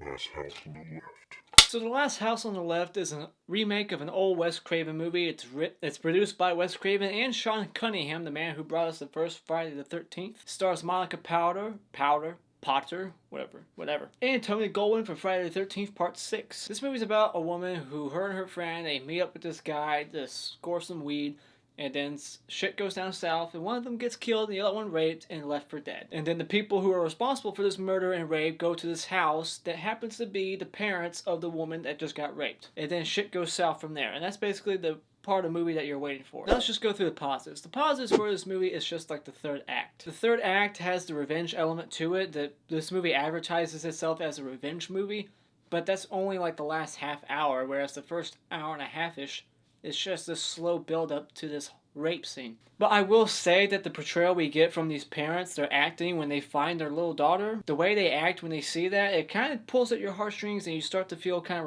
Last House on the Left. So The Last House on the Left is a remake of an old Wes Craven movie. It's produced by Wes Craven and Sean Cunningham, the man who brought us the first Friday the 13th. Stars Monica Potter, whatever. And Tony Goldwyn for Friday the 13th Part 6. This movie's about a woman who, her and her friend, they meet up with this guy to score some weed. And then shit goes down south, and one of them gets killed, and the other one raped and left for dead. And then the people who are responsible for this murder and rape go to this house that happens to be the parents of the woman that just got raped. And then shit goes south from there. And that's basically the part of the movie that you're waiting for. Now let's just go through the positives. The positives for this movie is just like the third act. The third act has the revenge element to it. That this movie advertises itself as a revenge movie, but that's only like the last half hour, whereas the first hour and a half-ish, it's just this slow build up to this rape scene. But I will say that the portrayal we get from these parents, their acting when they find their little daughter, the way they act when they see that, it kind of pulls at your heartstrings and you start to feel kind of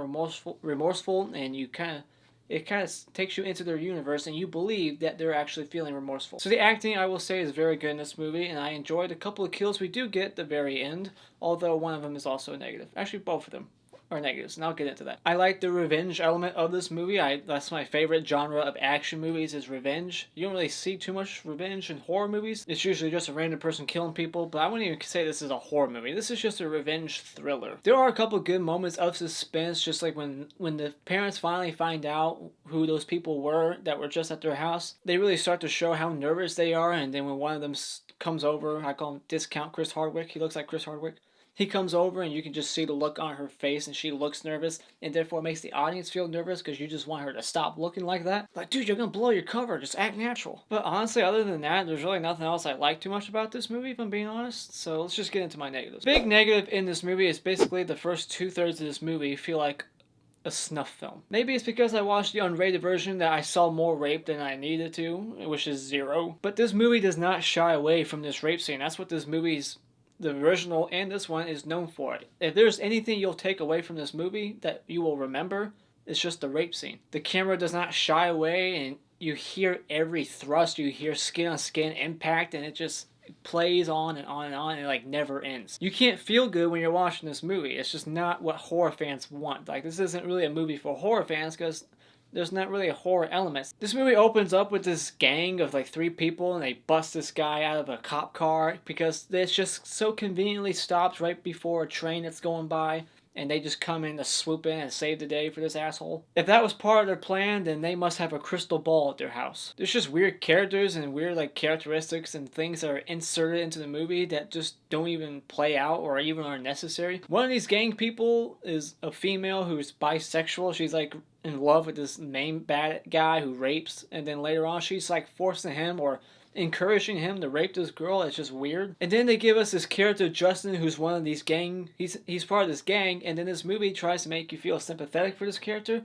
remorseful, and it kind of takes you into their universe and you believe that they're actually feeling remorseful. So the acting, I will say, is very good in this movie, and I enjoyed a couple of kills we do get at the very end, although one of them is also a negative. Actually, both of them are negatives, and I'll get into that. I like the revenge element of this movie. That's my favorite genre of action movies, is revenge. You don't really see too much revenge in horror movies. It's usually just a random person killing people, but I wouldn't even say this is a horror movie. This is just a revenge thriller. There are a couple good moments of suspense, just like when the parents finally find out who those people were that were just at their house. They really start to show how nervous they are, and then when one of them comes over, I call him Discount Chris Hardwick. He looks like Chris Hardwick. He comes over and you can just see the look on her face, and she looks nervous, and therefore makes the audience feel nervous because you just want her to stop looking like that. Like, dude, you're gonna blow your cover, just act natural. But honestly, other than that, there's really nothing else I like too much about this movie, if I'm being honest. So let's just get into my negatives. Big negative in this movie is basically the first 2/3 of this movie feel like a snuff film. Maybe it's because I watched the unrated version that I saw more rape than I needed to, which is 0. But this movie does not shy away from this rape scene. That's what this movie's, the original and this one, is known for. If there's anything you'll take away from this movie that you will remember, it's just the rape scene. The camera does not shy away, and you hear every thrust, you hear skin on skin impact, and it just plays on and on and on, and it like never ends. You can't feel good when you're watching this movie. It's just not what horror fans want. Like, this isn't really a movie for horror fans because there's not really a horror element. This movie opens up with this gang of like 3 people, and they bust this guy out of a cop car because it's just so conveniently stops right before a train that's going by, and they just come in to swoop in and save the day for this asshole. If that was part of their plan, then they must have a crystal ball at their house. There's just weird characters and weird like characteristics and things that are inserted into the movie that just don't even play out or even are necessary. One of these gang people is a female who's bisexual. She's like in love with this main bad guy who rapes, and then later on she's like forcing him or encouraging him to rape this girl. It's just weird. And then they give us this character Justin, who's one of these gang, he's part of this gang, and then this movie tries to make you feel sympathetic for this character,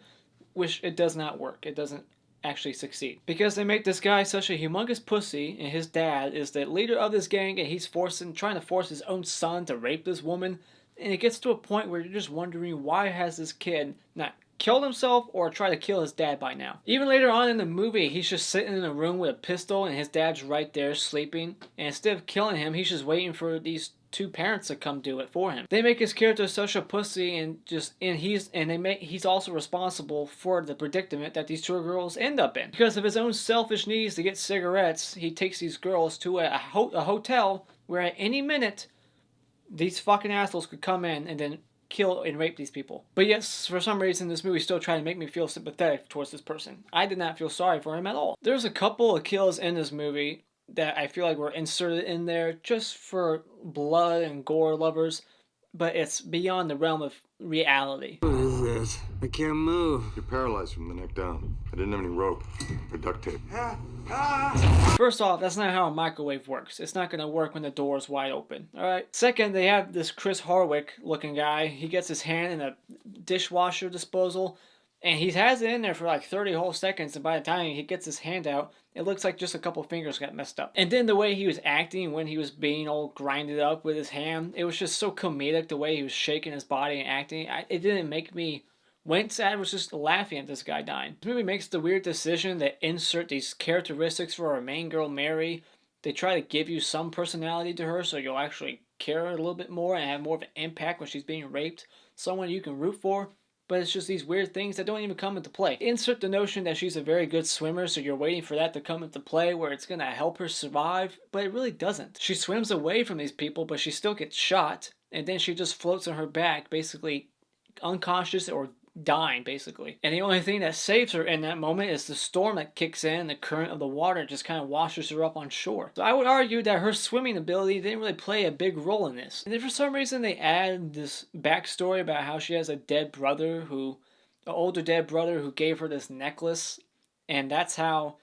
which it does not work. It doesn't actually succeed, because they make this guy such a humongous pussy, and his dad is the leader of this gang, and he's trying to force his own son to rape this woman, and it gets to a point where you're just wondering, why has this kid not killed himself or try to kill his dad by now? Even later on in the movie, he's just sitting in a room with a pistol and his dad's right there sleeping, and instead of killing him, he's just waiting for these 2 parents to come do it for him. They make his character such a pussy, and he's also responsible for the predicament that these 2 girls end up in. Because of his own selfish needs to get cigarettes, he takes these girls to a hotel where at any minute these fucking assholes could come in and then kill and rape these people. But yes, for some reason, this movie still trying to make me feel sympathetic towards this person. I did not feel sorry for him at all. There's a couple of kills in this movie that I feel like were inserted in there just for blood and gore lovers, but it's beyond the realm of reality. What is this? I can't move. You're paralyzed from the neck down. I didn't have any rope or duct tape. First off, that's not how a microwave works. It's not going to work when the door is wide open. Alright? Second, they have this Chris Hardwick looking guy. He gets his hand in a dishwasher disposal, and he has it in there for like 30 whole seconds, and by the time he gets his hand out, it looks like just a couple fingers got messed up. And then the way he was acting when he was being all grinded up with his hand, it was just so comedic the way he was shaking his body and acting. It didn't make me wince. I was just laughing at this guy dying. This movie makes the weird decision to insert these characteristics for our main girl Mary. They try to give you some personality to her so you'll actually care a little bit more and have more of an impact when she's being raped. Someone you can root for. But it's just these weird things that don't even come into play. Insert the notion that she's a very good swimmer, so you're waiting for that to come into play where it's going to help her survive, but it really doesn't. She swims away from these people, but she still gets shot, and then she just floats on her back, basically unconscious or dying, basically. And the only thing that saves her in that moment is the storm that kicks in, the current of the water just kind of washes her up on shore. So I would argue that her swimming ability didn't really play a big role in this. And then for some reason they add this backstory about how she has a dead brother an older dead brother who gave her this necklace, and that's how...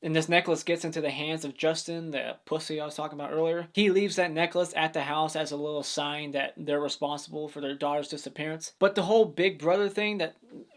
And this necklace gets into the hands of Justin, the pussy I was talking about earlier. He leaves that necklace at the house as a little sign that they're responsible for their daughter's disappearance. But the whole big brother thing,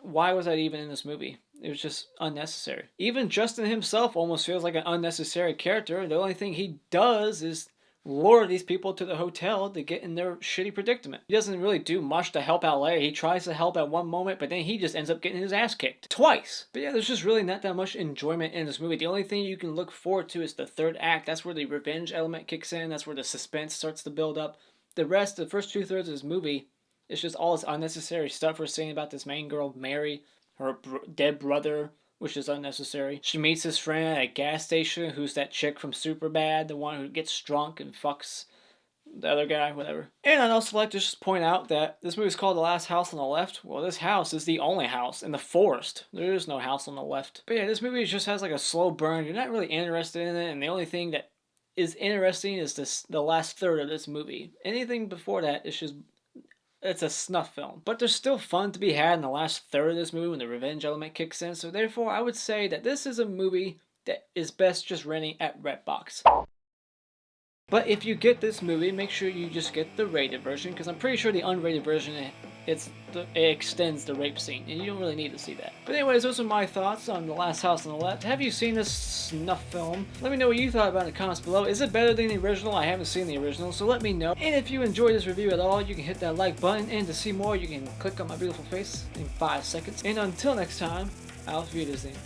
why was that even in this movie? It was just unnecessary. Even Justin himself almost feels like an unnecessary character. The only thing he does is lure these people to the hotel to get in their shitty predicament. He doesn't really do much to help out later. He tries to help at one moment, but then he just ends up getting his ass kicked. Twice. But yeah, there's just really not that much enjoyment in this movie. The only thing you can look forward to is the third act. That's where the revenge element kicks in. That's where the suspense starts to build up. The rest, the first 2/3 of this movie, it's just all this unnecessary stuff we're saying about this main girl, Mary, her dead brother, which is unnecessary. She meets his friend at a gas station who's that chick from Superbad, the one who gets drunk and fucks the other guy, whatever. And I'd also like to just point out that this movie is called The Last House on the Left. Well, this house is the only house in the forest. There is no house on the left. But yeah, this movie just has like a slow burn. You're not really interested in it, and the only thing that is interesting is the last third of this movie. Anything before that is just... It's a snuff film. But there's still fun to be had in the last third of this movie when the revenge element kicks in. So therefore, I would say that this is a movie that is best just renting at Redbox. But if you get this movie, make sure you just get the rated version, because I'm pretty sure the unrated version, it extends the rape scene, and you don't really need to see that. But anyways, those are my thoughts on The Last House on the Left. Have you seen this snuff film? Let me know what you thought about it in the comments below. Is it better than the original? I haven't seen the original, so let me know. And if you enjoyed this review at all, you can hit that like button, and to see more, you can click on my beautiful face in 5 seconds. And until next time, auf Wiedersehen.